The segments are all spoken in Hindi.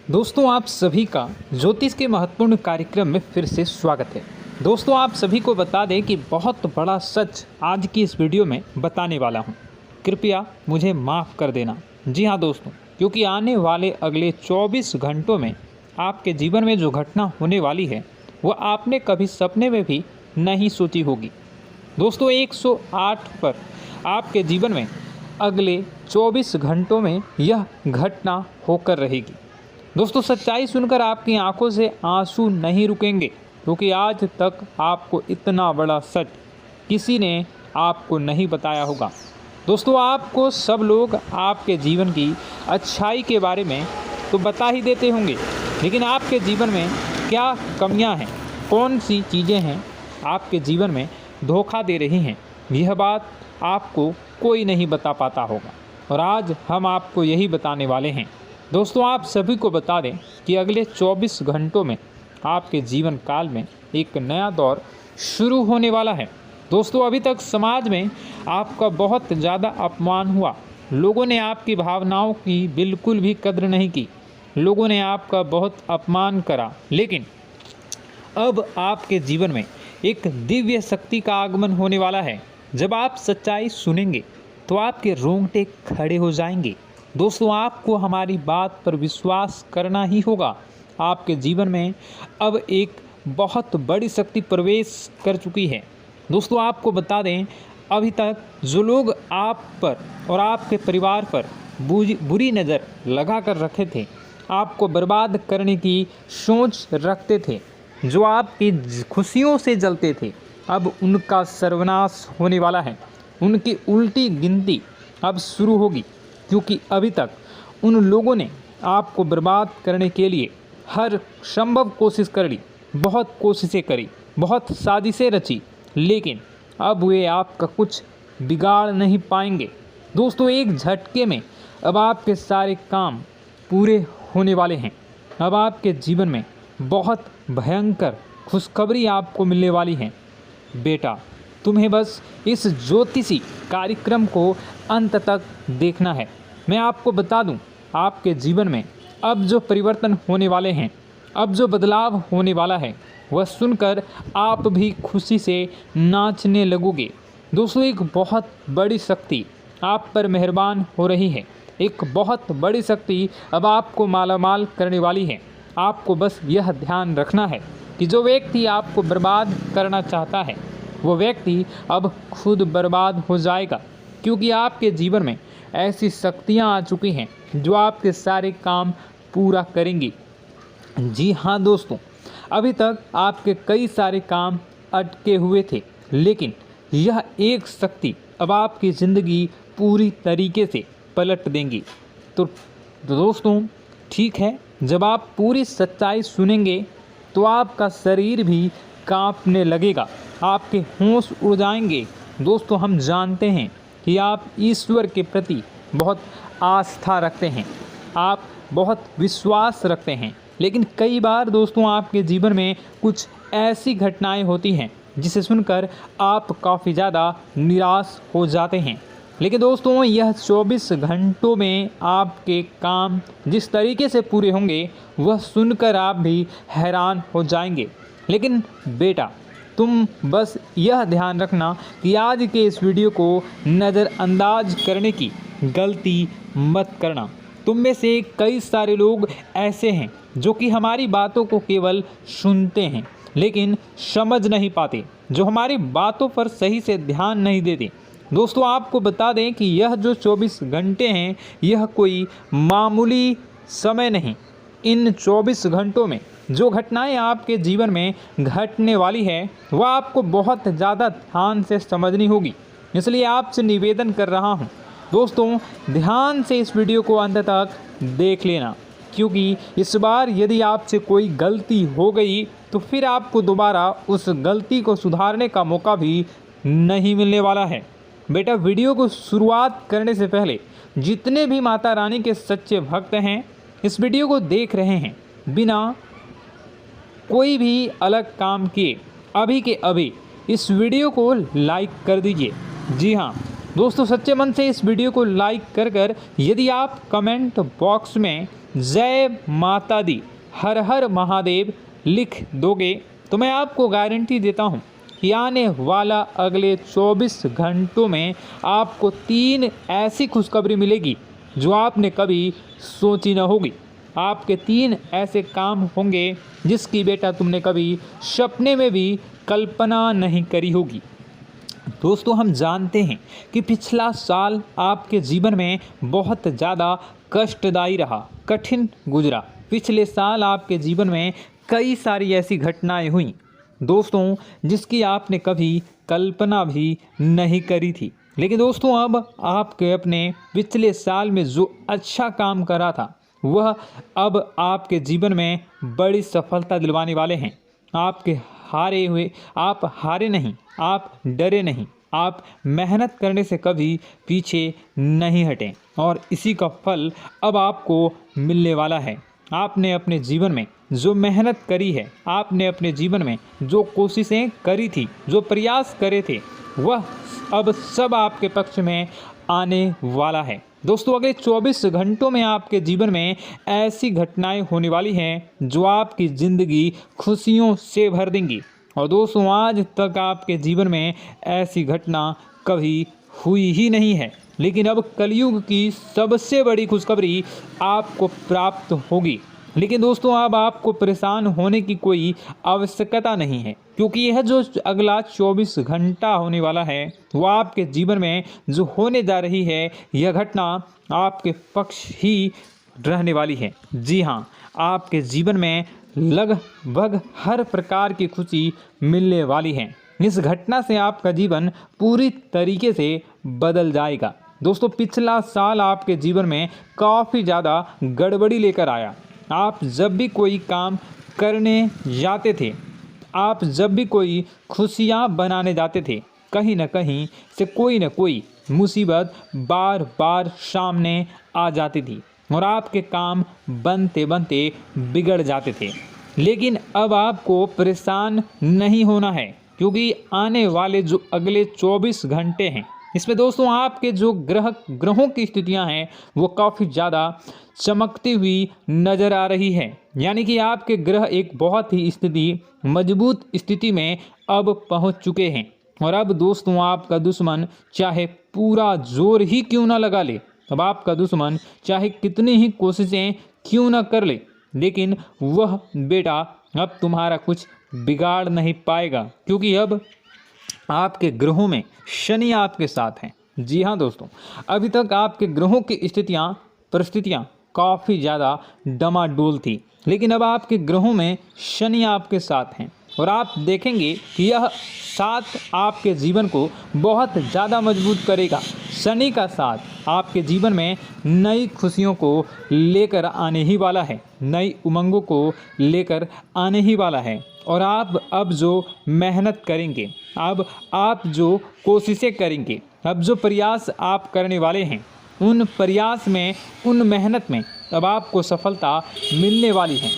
दोस्तों आप सभी का ज्योतिष के महत्वपूर्ण कार्यक्रम में फिर से स्वागत है। दोस्तों आप सभी को बता दें कि बहुत बड़ा सच आज की इस वीडियो में बताने वाला हूं। कृपया मुझे माफ़ कर देना। जी हां दोस्तों, क्योंकि आने वाले अगले 24 घंटों में आपके जीवन में जो घटना होने वाली है वह आपने कभी सपने में भी नहीं सोची होगी। दोस्तों 108 पर आपके जीवन में अगले 24 घंटों में यह घटना होकर रहेगी। दोस्तों सच्चाई सुनकर आपकी आंखों से आंसू नहीं रुकेंगे, क्योंकि आज तक आपको इतना बड़ा सच किसी ने आपको नहीं बताया होगा। दोस्तों आपको सब लोग आपके जीवन की अच्छाई के बारे में तो बता ही देते होंगे, लेकिन आपके जीवन में क्या कमियां हैं, कौन सी चीज़ें हैं आपके जीवन में धोखा दे रही हैं, यह बात आपको कोई नहीं बता पाता होगा। और आज हम आपको यही बताने वाले हैं। दोस्तों आप सभी को बता दें कि अगले 24 घंटों में आपके जीवन काल में एक नया दौर शुरू होने वाला है। दोस्तों अभी तक समाज में आपका बहुत ज़्यादा अपमान हुआ, लोगों ने आपकी भावनाओं की बिल्कुल भी कद्र नहीं की, लोगों ने आपका बहुत अपमान करा, लेकिन अब आपके जीवन में एक दिव्य शक्ति का आगमन होने वाला है। जब आप सच्चाई सुनेंगे तो आपके रोंगटे खड़े हो जाएंगे। दोस्तों आपको हमारी बात पर विश्वास करना ही होगा। आपके जीवन में अब एक बहुत बड़ी शक्ति प्रवेश कर चुकी है। दोस्तों आपको बता दें, अभी तक जो लोग आप पर और आपके परिवार पर बुरी नज़र लगा कर रखे थे, आपको बर्बाद करने की सोच रखते थे, जो आपकी खुशियों से जलते थे, अब उनका सर्वनाश होने वाला है। उनकी उल्टी गिनती अब शुरू होगी, क्योंकि अभी तक उन लोगों ने आपको बर्बाद करने के लिए हर संभव कोशिश कर ली, बहुत कोशिशें करी, बहुत साजिशें रची, लेकिन अब वे आपका कुछ बिगाड़ नहीं पाएंगे। दोस्तों एक झटके में अब आपके सारे काम पूरे होने वाले हैं। अब आपके जीवन में बहुत भयंकर खुशखबरी आपको मिलने वाली है। बेटा तुम्हें बस इस ज्योतिषी कार्यक्रम को अंत तक देखना है। मैं आपको बता दूं, आपके जीवन में अब जो परिवर्तन होने वाले हैं, अब जो बदलाव होने वाला है, वह सुनकर आप भी खुशी से नाचने लगोगे। दोस्तों एक बहुत बड़ी शक्ति आप पर मेहरबान हो रही है। एक बहुत बड़ी शक्ति अब आपको मालामाल करने वाली है। आपको बस यह ध्यान रखना है कि जो व्यक्ति आपको बर्बाद करना चाहता है, वो व्यक्ति अब खुद बर्बाद हो जाएगा, क्योंकि आपके जीवन में ऐसी शक्तियाँ आ चुकी हैं जो आपके सारे काम पूरा करेंगी। जी हाँ दोस्तों, अभी तक आपके कई सारे काम अटके हुए थे, लेकिन यह एक शक्ति अब आपकी ज़िंदगी पूरी तरीके से पलट देंगी। तो दोस्तों ठीक है, जब आप पूरी सच्चाई सुनेंगे तो आपका शरीर भी कांपने लगेगा, आपके होश उड़ जाएंगे। दोस्तों हम जानते हैं कि आप ईश्वर के प्रति बहुत आस्था रखते हैं, आप बहुत विश्वास रखते हैं, लेकिन कई बार दोस्तों आपके जीवन में कुछ ऐसी घटनाएं होती हैं जिसे सुनकर आप काफ़ी ज़्यादा निराश हो जाते हैं। लेकिन दोस्तों यह 24 घंटों में आपके काम जिस तरीके से पूरे होंगे वह सुनकर आप भी हैरान हो जाएंगे। लेकिन बेटा तुम बस यह ध्यान रखना कि आज के इस वीडियो को नज़रअंदाज करने की गलती मत करना। तुम में से कई सारे लोग ऐसे हैं जो कि हमारी बातों को केवल सुनते हैं लेकिन समझ नहीं पाते, जो हमारी बातों पर सही से ध्यान नहीं देते। दोस्तों आपको बता दें कि यह जो 24 घंटे हैं यह कोई मामूली समय नहीं। इन 24 घंटों में जो घटनाएं आपके जीवन में घटने वाली है वह आपको बहुत ज़्यादा ध्यान से समझनी होगी। इसलिए आपसे निवेदन कर रहा हूं, दोस्तों ध्यान से इस वीडियो को अंत तक देख लेना, क्योंकि इस बार यदि आपसे कोई गलती हो गई तो फिर आपको दोबारा उस गलती को सुधारने का मौका भी नहीं मिलने वाला है। बेटा वीडियो को शुरुआत करने से पहले जितने भी माता रानी के सच्चे भक्त हैं इस वीडियो को देख रहे हैं, बिना कोई भी अलग काम किए अभी के अभी इस वीडियो को लाइक कर दीजिए। जी हाँ दोस्तों, सच्चे मन से इस वीडियो को लाइक कर यदि आप कमेंट बॉक्स में जय माता दी, हर हर महादेव लिख दोगे तो मैं आपको गारंटी देता हूँ कि आने वाला अगले 24 घंटों में आपको 3 ऐसी खुशखबरी मिलेगी जो आपने कभी सोची न होगी। आपके 3 ऐसे काम होंगे जिसकी बेटा तुमने कभी सपने में भी कल्पना नहीं करी होगी। दोस्तों, हम जानते हैं कि पिछला साल आपके जीवन में बहुत ज़्यादा कष्टदायी रहा, कठिन गुजरा। पिछले साल आपके जीवन में कई सारी ऐसी घटनाएं हुई दोस्तों जिसकी आपने कभी कल्पना भी नहीं करी थी। लेकिन दोस्तों, अब आपके अपने पिछले साल में जो अच्छा काम करा था वह अब आपके जीवन में बड़ी सफलता दिलवाने वाले हैं। आप हारे नहीं, आप डरे नहीं, आप मेहनत करने से कभी पीछे नहीं हटें और इसी का फल अब आपको मिलने वाला है। आपने अपने जीवन में जो मेहनत करी है, आपने अपने जीवन में जो कोशिशें करी थी, जो प्रयास करे थे, वह अब सब आपके पक्ष में आने वाला है। दोस्तों, अगले 24 घंटों में आपके जीवन में ऐसी घटनाएं होने वाली हैं जो आपकी ज़िंदगी खुशियों से भर देंगी। और दोस्तों, आज तक आपके जीवन में ऐसी घटना कभी हुई ही नहीं है, लेकिन अब कलयुग की सबसे बड़ी खुशखबरी आपको प्राप्त होगी। लेकिन दोस्तों, अब आपको परेशान होने की कोई आवश्यकता नहीं है, क्योंकि यह जो अगला 24 घंटा होने वाला है वह आपके जीवन में जो होने जा रही है यह घटना आपके पक्ष ही रहने वाली है। जी हाँ, आपके जीवन में लगभग हर प्रकार की खुशी मिलने वाली है। इस घटना से आपका जीवन पूरी तरीके से बदल जाएगा। दोस्तों, पिछला साल आपके जीवन में काफ़ी ज़्यादा गड़बड़ी लेकर आया। आप जब भी कोई काम करने जाते थे, आप जब भी कोई खुशियाँ बनाने जाते थे, कहीं न कहीं से कोई न कोई मुसीबत बार बार सामने आ जाती थी और आपके काम बनते बनते बिगड़ जाते थे। लेकिन अब आपको परेशान नहीं होना है, क्योंकि आने वाले जो अगले 24 घंटे हैं इसमें दोस्तों आपके जो ग्रहों की स्थितियां हैं वो काफ़ी ज़्यादा चमकती हुई नज़र आ रही है। यानी कि आपके ग्रह एक बहुत ही मजबूत स्थिति में अब पहुंच चुके हैं। और अब दोस्तों, आपका दुश्मन चाहे पूरा जोर ही क्यों ना लगा ले, अब आपका दुश्मन चाहे कितनी ही कोशिशें क्यों ना कर ले, लेकिन वह बेटा अब तुम्हारा कुछ बिगाड़ नहीं पाएगा, क्योंकि अब आपके ग्रहों में शनि आपके साथ हैं। जी हाँ दोस्तों, अभी तक आपके ग्रहों की परिस्थितियाँ काफ़ी ज़्यादा डमाडोल थी, लेकिन अब आपके ग्रहों में शनि आपके साथ हैं और आप देखेंगे कि यह साथ आपके जीवन को बहुत ज़्यादा मजबूत करेगा। शनि का साथ आपके जीवन में नई खुशियों को लेकर आने ही वाला है, नई उमंगों को लेकर आने ही वाला है। और आप अब जो मेहनत करेंगे, अब आप जो कोशिशें करेंगे, अब जो प्रयास आप करने वाले हैं, उन प्रयास में, उन मेहनत में अब आपको सफलता मिलने वाली है।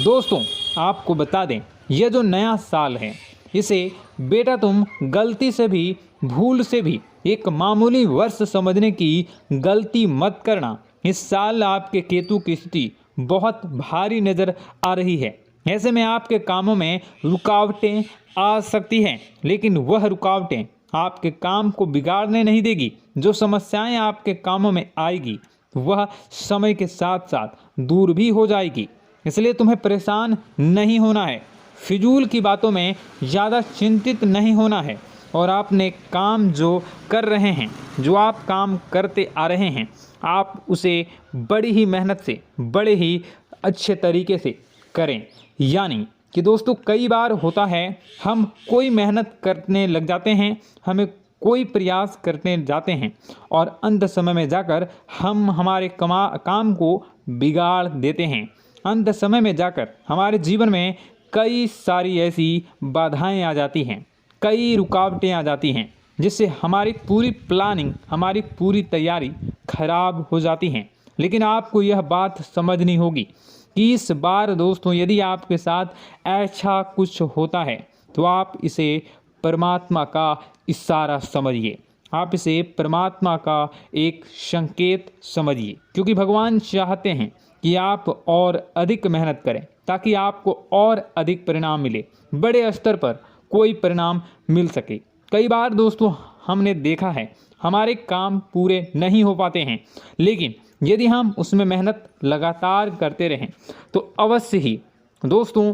दोस्तों, आपको बता दें, यह जो नया साल है इसे बेटा तुम गलती से भी, भूल से भी एक मामूली वर्ष समझने की गलती मत करना। इस साल आपके केतु की स्थिति बहुत भारी नज़र आ रही है। ऐसे में आपके कामों में रुकावटें आ सकती हैं, लेकिन वह रुकावटें आपके काम को बिगाड़ने नहीं देगी। जो समस्याएं आपके कामों में आएगी वह समय के साथ साथ दूर भी हो जाएगी। इसलिए तुम्हें परेशान नहीं होना है, फिजूल की बातों में ज़्यादा चिंतित नहीं होना है। और आपने काम जो कर रहे हैं, जो आप काम करते आ रहे हैं, आप उसे बड़ी ही मेहनत से, बड़े ही अच्छे तरीके से करें। यानी कि दोस्तों, कई बार होता है हम कोई मेहनत करने लग जाते हैं, हमें कोई प्रयास करने जाते हैं और अंत समय में जाकर हम हमारे काम को बिगाड़ देते हैं। अंत समय में जाकर हमारे जीवन में कई सारी ऐसी बाधाएं आ जाती हैं, कई रुकावटें आ जाती हैं, जिससे हमारी पूरी प्लानिंग, हमारी पूरी तैयारी खराब हो जाती हैं। लेकिन आपको यह बात समझनी होगी कि इस बार दोस्तों, यदि आपके साथ ऐसा कुछ होता है तो आप इसे परमात्मा का इशारा समझिए, आप इसे परमात्मा का एक संकेत समझिए, क्योंकि भगवान चाहते हैं कि आप और अधिक मेहनत करें ताकि आपको और अधिक परिणाम मिले, बड़े स्तर पर कोई परिणाम मिल सके। कई बार दोस्तों हमने देखा है हमारे काम पूरे नहीं हो पाते हैं, लेकिन यदि हम उसमें मेहनत लगातार करते रहें तो अवश्य ही दोस्तों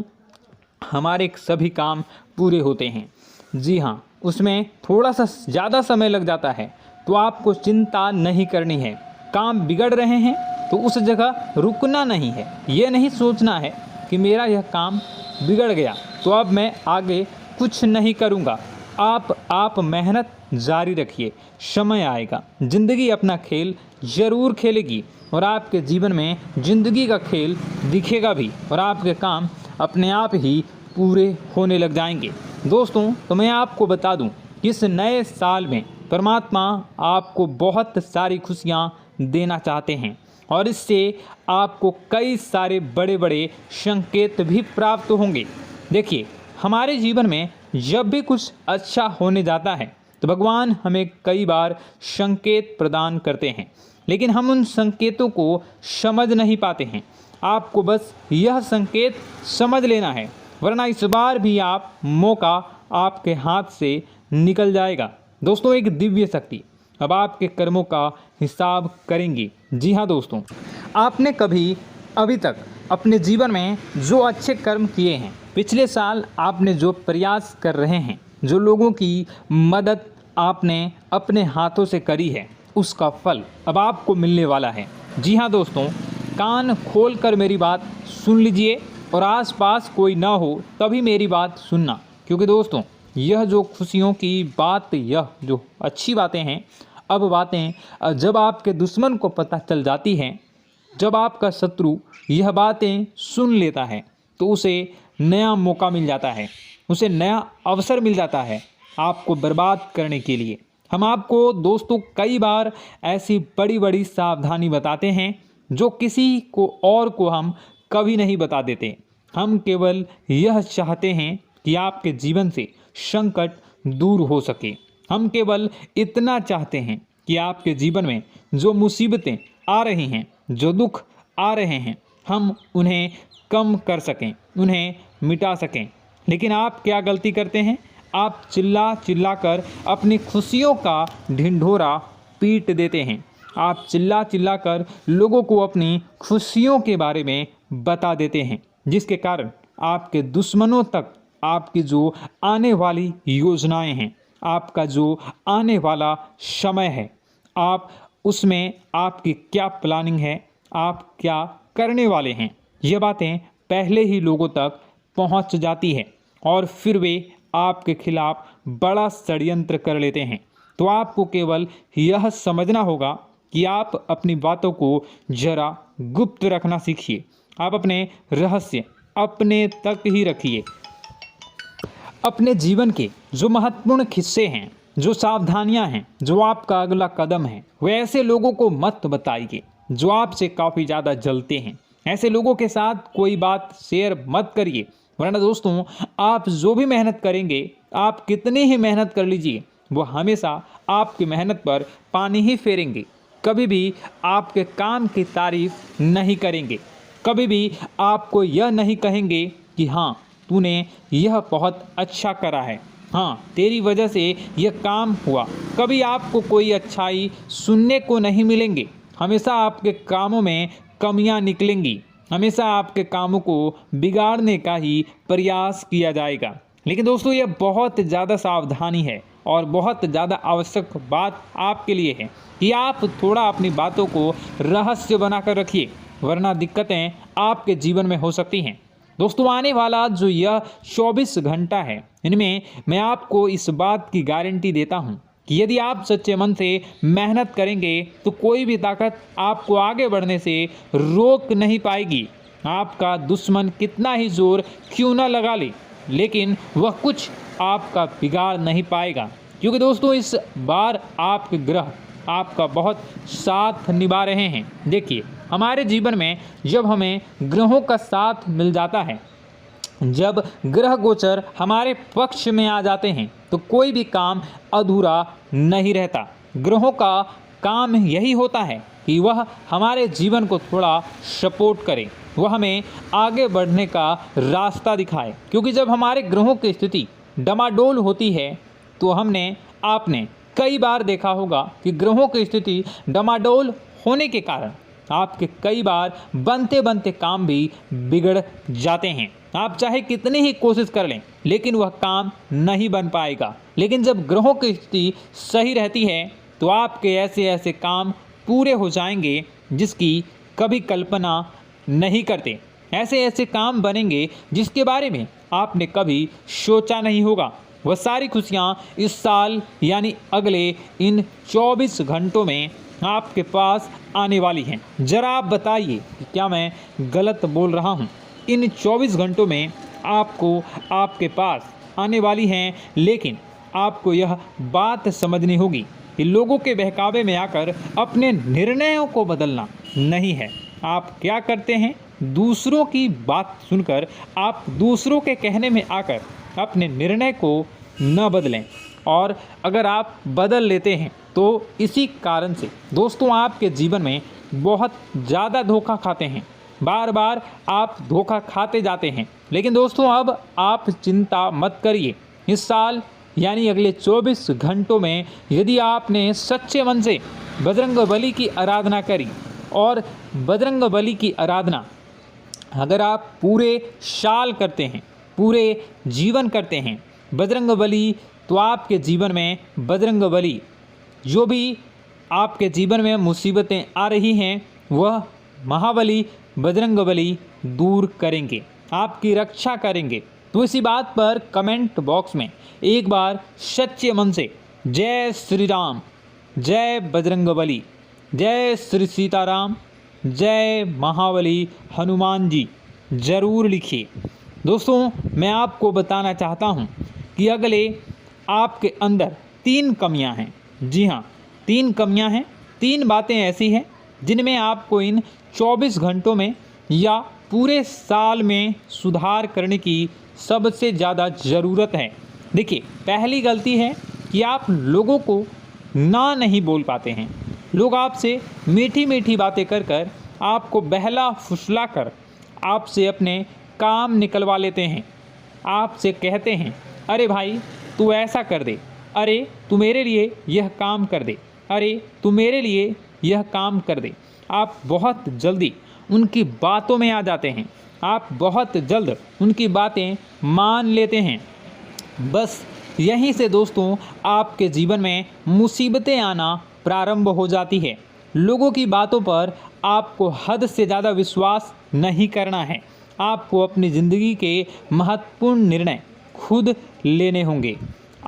हमारे सभी काम पूरे होते हैं। जी हाँ, उसमें थोड़ा सा ज़्यादा समय लग जाता है तो आपको चिंता नहीं करनी है। काम बिगड़ रहे हैं तो उस जगह रुकना नहीं है, ये नहीं सोचना है कि मेरा यह काम बिगड़ गया तो अब मैं आगे कुछ नहीं करूँगा। आप मेहनत जारी रखिए, समय आएगा, ज़िंदगी अपना खेल ज़रूर खेलेगी और आपके जीवन में ज़िंदगी का खेल दिखेगा भी और आपके काम अपने आप ही पूरे होने लग जाएंगे। दोस्तों तो मैं आपको बता दूं कि इस नए साल में परमात्मा आपको बहुत सारी खुशियां देना चाहते हैं और इससे आपको कई सारे बड़े बड़े संकेत भी प्राप्त होंगे। देखिए, हमारे जीवन में जब भी कुछ अच्छा होने जाता है तो भगवान हमें कई बार संकेत प्रदान करते हैं, लेकिन हम उन संकेतों को समझ नहीं पाते हैं। आपको बस यह संकेत समझ लेना है, वरना इस बार भी आप मौका आपके हाथ से निकल जाएगा। दोस्तों, एक दिव्य शक्ति अब आपके कर्मों का हिसाब करेंगी। जी हाँ दोस्तों, आपने कभी अभी तक अपने जीवन में जो अच्छे कर्म किए हैं, पिछले साल आपने जो प्रयास कर रहे हैं, जो लोगों की मदद आपने अपने हाथों से करी है, उसका फल अब आपको मिलने वाला है। जी हाँ दोस्तों, कान खोल कर मेरी बात सुन लीजिए और आसपास कोई ना हो तभी मेरी बात सुनना, क्योंकि दोस्तों यह जो खुशियों की बात, यह जो अच्छी बातें हैं, अब बातें जब आपके दुश्मन को पता चल जाती हैं, जब आपका शत्रु यह बातें सुन लेता है तो उसे नया मौका मिल जाता है, उसे नया अवसर मिल जाता है आपको बर्बाद करने के लिए। हम आपको दोस्तों कई बार ऐसी बड़ी बड़ी सावधानी बताते हैं जो किसी को और को हम कभी नहीं बता देते। हम केवल यह चाहते हैं कि आपके जीवन से संकट दूर हो सके। हम केवल इतना चाहते हैं कि आपके जीवन में जो मुसीबतें आ रही हैं, जो दुख आ रहे हैं, हम उन्हें कम कर सकें, उन्हें मिटा सकें। लेकिन आप क्या गलती करते हैं? आप चिल्ला चिल्ला कर अपनी खुशियों का ढिंढोरा पीट देते हैं। आप चिल्ला चिल्ला कर लोगों को अपनी खुशियों के बारे में बता देते हैं, जिसके कारण आपके दुश्मनों तक आपकी जो आने वाली योजनाएं हैं, आपका जो आने वाला समय है, आप उसमें आपकी क्या प्लानिंग है, आप क्या करने वाले हैं, ये बातें पहले ही लोगों तक पहुंच जाती है और फिर वे आपके खिलाफ बड़ा षड्यंत्र कर लेते हैं। तो आपको केवल यह समझना होगा कि आप अपनी बातों को जरा गुप्त रखना सीखिए। आप अपने रहस्य अपने तक ही रखिए। अपने जीवन के जो महत्वपूर्ण हिस्से हैं, जो सावधानियां हैं, जो आपका अगला कदम है, वे ऐसे लोगों को मत बताइए जो आपसे काफ़ी ज़्यादा जलते हैं। ऐसे लोगों के साथ कोई बात शेयर मत करिए, वरना दोस्तों आप जो भी मेहनत करेंगे, आप कितनी ही मेहनत कर लीजिए, वो हमेशा आपकी मेहनत पर पानी ही फेरेंगे। कभी भी आपके काम की तारीफ नहीं करेंगे, कभी भी आपको यह नहीं कहेंगे कि हाँ तूने यह बहुत अच्छा करा है, हाँ तेरी वजह से यह काम हुआ। कभी आपको कोई अच्छाई सुनने को नहीं मिलेंगे। हमेशा आपके कामों में कमियां निकलेंगी, हमेशा आपके कामों को बिगाड़ने का ही प्रयास किया जाएगा। लेकिन दोस्तों यह बहुत ज़्यादा सावधानी है और बहुत ज़्यादा आवश्यक बात आपके लिए है कि आप थोड़ा अपनी बातों को रहस्य बनाकर रखिए, वरना दिक्कतें आपके जीवन में हो सकती हैं। दोस्तों आने वाला जो यह 24 घंटा है, इनमें मैं आपको इस बात की गारंटी देता हूँ कि यदि आप सच्चे मन से मेहनत करेंगे तो कोई भी ताकत आपको आगे बढ़ने से रोक नहीं पाएगी। आपका दुश्मन कितना ही जोर क्यों ना लगा ले, लेकिन वह कुछ आपका बिगाड़ नहीं पाएगा, क्योंकि दोस्तों इस बार आपके ग्रह आपका बहुत साथ निभा रहे हैं। देखिए, हमारे जीवन में जब हमें ग्रहों का साथ मिल जाता है, जब ग्रह गोचर हमारे पक्ष में आ जाते हैं, तो कोई भी काम अधूरा नहीं रहता। ग्रहों का काम यही होता है कि कि वह हमारे जीवन को थोड़ा सपोर्ट करे, वह हमें आगे बढ़ने का रास्ता दिखाए। क्योंकि जब हमारे ग्रहों की स्थिति डमाडोल होती है तो आपने कई बार देखा होगा कि ग्रहों की स्थिति डमाडोल होने के कारण आपके कई बार बनते बनते काम भी बिगड़ जाते हैं। आप चाहे कितनी ही कोशिश कर लें लेकिन वह काम नहीं बन पाएगा। लेकिन जब ग्रहों की स्थिति सही रहती है तो आपके ऐसे ऐसे काम पूरे हो जाएंगे जिसकी कभी कल्पना नहीं करते। ऐसे ऐसे काम बनेंगे जिसके बारे में आपने कभी सोचा नहीं होगा। वह सारी खुशियाँ इस साल यानी अगले इन 24 घंटों में आपके पास आने वाली हैं। ज़रा आप बताइए कि क्या मैं गलत बोल रहा हूँ? इन 24 घंटों में आपको आपके पास आने वाली हैं, लेकिन आपको यह बात समझनी होगी कि लोगों के बहकावे में आकर अपने निर्णयों को बदलना नहीं है। आप क्या करते हैं? दूसरों की बात सुनकर आप दूसरों के कहने में आकर अपने निर्णय को न बदलें, और अगर आप बदल लेते हैं तो इसी कारण से दोस्तों आपके जीवन में बहुत ज़्यादा धोखा खाते हैं। बार बार आप धोखा खाते जाते हैं। लेकिन दोस्तों अब आप चिंता मत करिए। इस साल यानी अगले 24 घंटों में यदि आपने सच्चे मन से बजरंगबली की आराधना करी, और बजरंगबली की आराधना अगर आप पूरे साल करते हैं, पूरे जीवन करते हैं बजरंगबली, तो आपके जीवन में बजरंगबली जो भी आपके जीवन में मुसीबतें आ रही हैं वह महाबली बजरंगबली दूर करेंगे, आपकी रक्षा करेंगे। तो इसी बात पर कमेंट बॉक्स में एक बार सच्चे मन से जय श्री राम, जय बजरंगबली, जय श्री सीताराम, जय महाबली हनुमान जी ज़रूर लिखिए। दोस्तों मैं आपको बताना चाहता हूँ कि अगले आपके अंदर 3 कमियां हैं। जी हाँ, 3 कमियां हैं। 3 बातें ऐसी हैं जिनमें आपको इन 24 घंटों में या पूरे साल में सुधार करने की सबसे ज़्यादा ज़रूरत है। देखिए, पहली गलती है कि आप लोगों को ना नहीं बोल पाते हैं। लोग आपसे मीठी मीठी बातें कर कर आपको बहला फुसला कर आपसे अपने काम निकलवा लेते हैं। आपसे कहते हैं, अरे भाई तू ऐसा कर दे, अरे तू मेरे लिए यह काम कर दे, अरे तू मेरे लिए यह काम कर दे। आप बहुत जल्दी उनकी बातों में आ जाते हैं, आप बहुत जल्द उनकी बातें मान लेते हैं। बस यहीं से दोस्तों आपके जीवन में मुसीबतें आना प्रारंभ हो जाती है। लोगों की बातों पर आपको हद से ज़्यादा विश्वास नहीं करना है। आपको अपनी ज़िंदगी के महत्वपूर्ण निर्णय खुद लेने होंगे।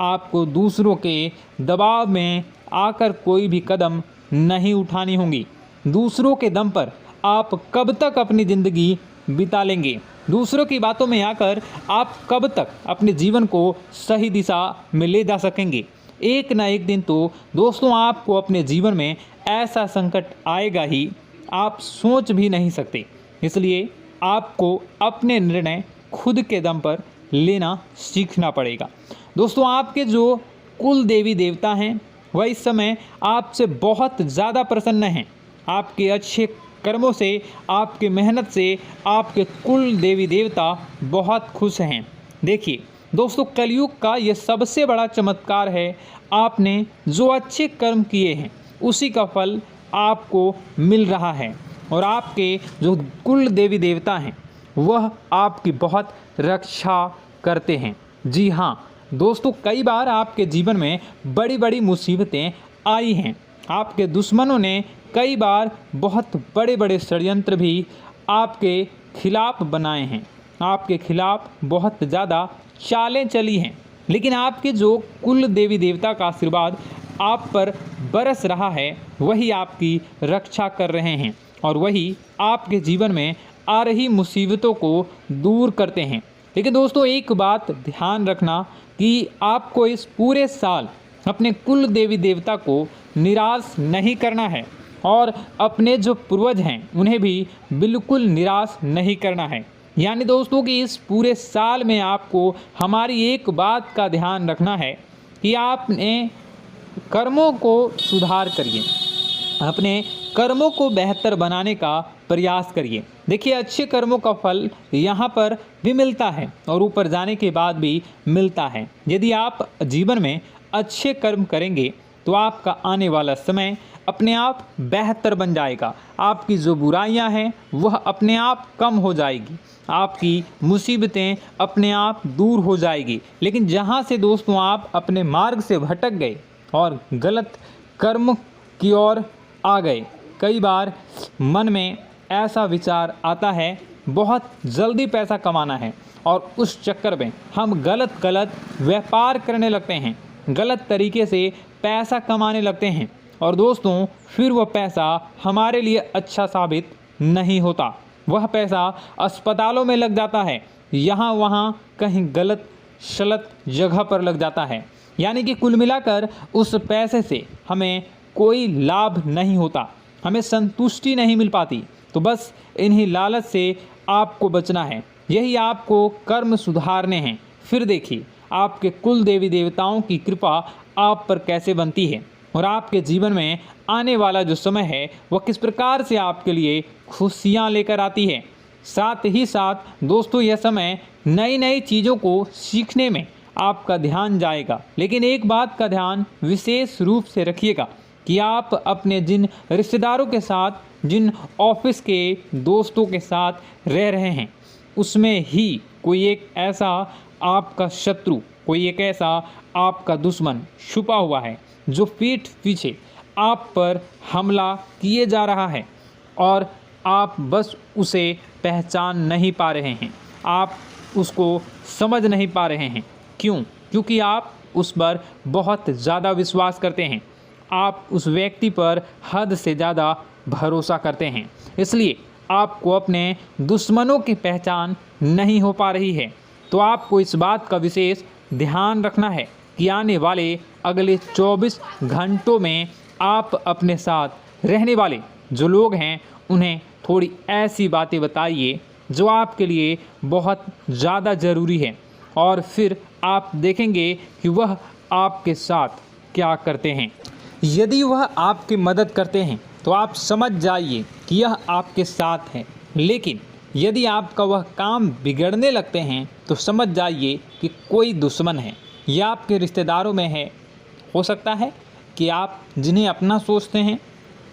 आपको दूसरों के दबाव में आकर कोई भी कदम नहीं उठानी होगी। दूसरों के दम पर आप कब तक अपनी ज़िंदगी बिता लेंगे? दूसरों की बातों में आकर आप कब तक अपने जीवन को सही दिशा में ले जा सकेंगे? एक ना एक दिन तो दोस्तों आपको अपने जीवन में ऐसा संकट आएगा ही, आप सोच भी नहीं सकते। इसलिए आपको अपने निर्णय खुद के दम पर लेना सीखना पड़ेगा। दोस्तों आपके जो कुल देवी देवता हैं वह इस समय आपसे बहुत ज़्यादा प्रसन्न हैं। आपके अच्छे कर्मों से, आपके मेहनत से आपके कुल देवी देवता बहुत खुश हैं। देखिए दोस्तों, कलयुग का ये सबसे बड़ा चमत्कार है। आपने जो अच्छे कर्म किए हैं उसी का फल आपको मिल रहा है, और आपके जो कुल देवी देवता हैं वह आपकी बहुत रक्षा करते हैं। जी हाँ दोस्तों, कई बार आपके जीवन में बड़ी बड़ी मुसीबतें आई हैं। आपके दुश्मनों ने कई बार बहुत बड़े बड़े षड्यंत्र भी आपके खिलाफ बनाए हैं, आपके खिलाफ बहुत ज़्यादा चालें चली हैं। लेकिन आपके जो कुल देवी देवता का आशीर्वाद आप पर बरस रहा है वही आपकी रक्षा कर रहे हैं, और वही आपके जीवन में आ रही मुसीबतों को दूर करते हैं। लेकिन दोस्तों एक बात ध्यान रखना कि आपको इस पूरे साल अपने कुल देवी देवता को निराश नहीं करना है, और अपने जो पूर्वज हैं उन्हें भी बिल्कुल निराश नहीं करना है। यानी दोस्तों कि इस पूरे साल में आपको हमारी एक बात का ध्यान रखना है कि आपने कर्मों को सुधार करिए, अपने कर्मों को बेहतर बनाने का प्रयास करिए। देखिए, अच्छे कर्मों का फल यहाँ पर भी मिलता है और ऊपर जाने के बाद भी मिलता है। यदि आप जीवन में अच्छे कर्म करेंगे तो आपका आने वाला समय अपने आप बेहतर बन जाएगा। आपकी जो बुराइयां हैं वह अपने आप कम हो जाएगी, आपकी मुसीबतें अपने आप दूर हो जाएगी। लेकिन जहां से दोस्तों आप अपने मार्ग से भटक गए और गलत कर्म की ओर आ गए, कई बार मन में ऐसा विचार आता है बहुत जल्दी पैसा कमाना है और उस चक्कर में हम गलत व्यापार करने लगते हैं, गलत तरीके से पैसा कमाने लगते हैं और दोस्तों फिर वह पैसा हमारे लिए अच्छा साबित नहीं होता। वह पैसा अस्पतालों में लग जाता है, यहाँ वहाँ कहीं गलत शलत जगह पर लग जाता है। यानी कि कुल मिलाकर उस पैसे से हमें कोई लाभ नहीं होता, हमें संतुष्टि नहीं मिल पाती। तो बस इन्हीं लालच से आपको बचना है, यही आपको कर्म सुधारने हैं। फिर देखिए आपके कुल देवी देवताओं की कृपा आप पर कैसे बनती है और आपके जीवन में आने वाला जो समय है वह किस प्रकार से आपके लिए खुशियाँ लेकर आती है। साथ ही साथ दोस्तों यह समय नई नई चीज़ों को सीखने में आपका ध्यान जाएगा। लेकिन एक बात का ध्यान विशेष रूप से रखिएगा कि आप अपने जिन रिश्तेदारों के साथ, जिन ऑफिस के दोस्तों के साथ रह रहे हैं, उसमें ही कोई एक ऐसा आपका शत्रु, कोई एक ऐसा आपका दुश्मन छुपा हुआ है जो पीठ पीछे आप पर हमला किए जा रहा है और आप बस उसे पहचान नहीं पा रहे हैं, आप उसको समझ नहीं पा रहे हैं। क्यों? क्योंकि आप उस पर बहुत ज़्यादा विश्वास करते हैं, आप उस व्यक्ति पर हद से ज़्यादा भरोसा करते हैं, इसलिए आपको अपने दुश्मनों की पहचान नहीं हो पा रही है। तो आपको इस बात का विशेष ध्यान रखना है कि आने वाले अगले 24 घंटों में आप अपने साथ रहने वाले जो लोग हैं उन्हें थोड़ी ऐसी बातें बताइए जो आपके लिए बहुत ज़्यादा ज़रूरी है और फिर आप देखेंगे कि वह आपके साथ क्या करते हैं। यदि वह आपकी मदद करते हैं तो आप समझ जाइए कि यह आपके साथ है, लेकिन यदि आपका वह काम बिगड़ने लगते हैं तो समझ जाइए कि कोई दुश्मन है या आपके रिश्तेदारों में है। हो सकता है कि आप जिन्हें अपना सोचते हैं,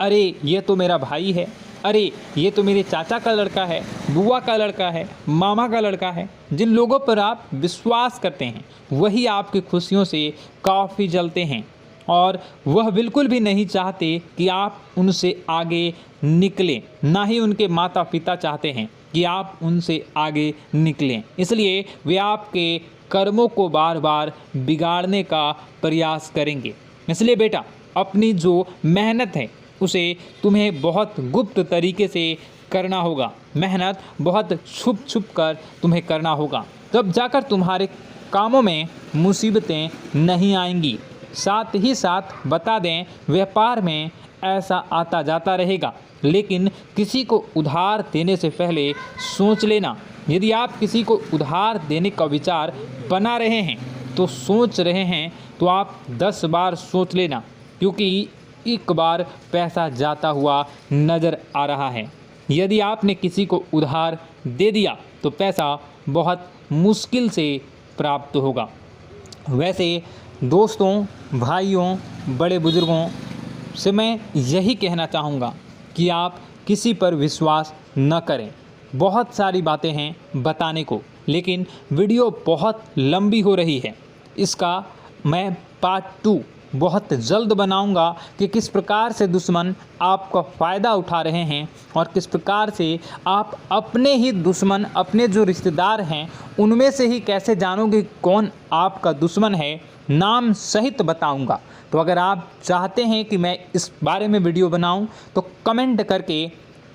अरे ये तो मेरा भाई है, अरे ये तो मेरे चाचा का लड़का है, बुआ का लड़का है, मामा का लड़का है, जिन लोगों पर आप विश्वास करते हैं वही आपकी खुशियों से काफ़ी जलते हैं और वह बिल्कुल भी नहीं चाहते कि आप उनसे आगे निकलें, ना ही उनके माता पिता चाहते हैं कि आप उनसे आगे निकलें। इसलिए वे आपके कर्मों को बार बार बिगाड़ने का प्रयास करेंगे। इसलिए बेटा, अपनी जो मेहनत है उसे तुम्हें बहुत गुप्त तरीके से करना होगा, मेहनत बहुत छुप छुप कर तुम्हें करना होगा, तब जाकर तुम्हारे कामों में मुसीबतें नहीं आएंगी। साथ ही साथ बता दें, व्यापार में ऐसा आता जाता रहेगा, लेकिन किसी को उधार देने से पहले सोच लेना। यदि आप किसी को उधार देने का विचार बना रहे हैं तो सोच रहे हैं तो आप 10 बार सोच लेना, क्योंकि एक बार पैसा जाता हुआ नज़र आ रहा है। यदि आपने किसी को उधार दे दिया तो पैसा बहुत मुश्किल से प्राप्त होगा। वैसे दोस्तों, भाइयों, बड़े बुजुर्गों से मैं यही कहना चाहूँगा कि आप किसी पर विश्वास न करें। बहुत सारी बातें हैं बताने को, लेकिन वीडियो बहुत लंबी हो रही है। इसका मैं पार्ट 2 बहुत जल्द बनाऊंगा कि किस प्रकार से दुश्मन आपका फ़ायदा उठा रहे हैं और किस प्रकार से आप अपने ही दुश्मन, अपने जो रिश्तेदार हैं उनमें से ही कैसे जानोगे कौन आपका दुश्मन है, नाम सहित बताऊंगा। तो अगर आप चाहते हैं कि मैं इस बारे में वीडियो बनाऊं तो कमेंट करके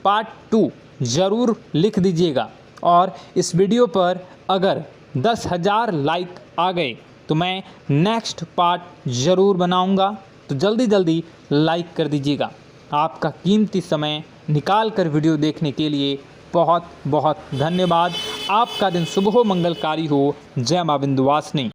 पार्ट 2 ज़रूर लिख दीजिएगा। और इस वीडियो पर अगर 10,000 लाइक आ गए तो मैं नेक्स्ट पार्ट ज़रूर बनाऊंगा। तो जल्दी लाइक कर दीजिएगा। आपका कीमती समय निकाल कर वीडियो देखने के लिए बहुत बहुत धन्यवाद। आपका दिन शुभ हो, मंगलकारी हो। जय मां विंध्यवासिनी।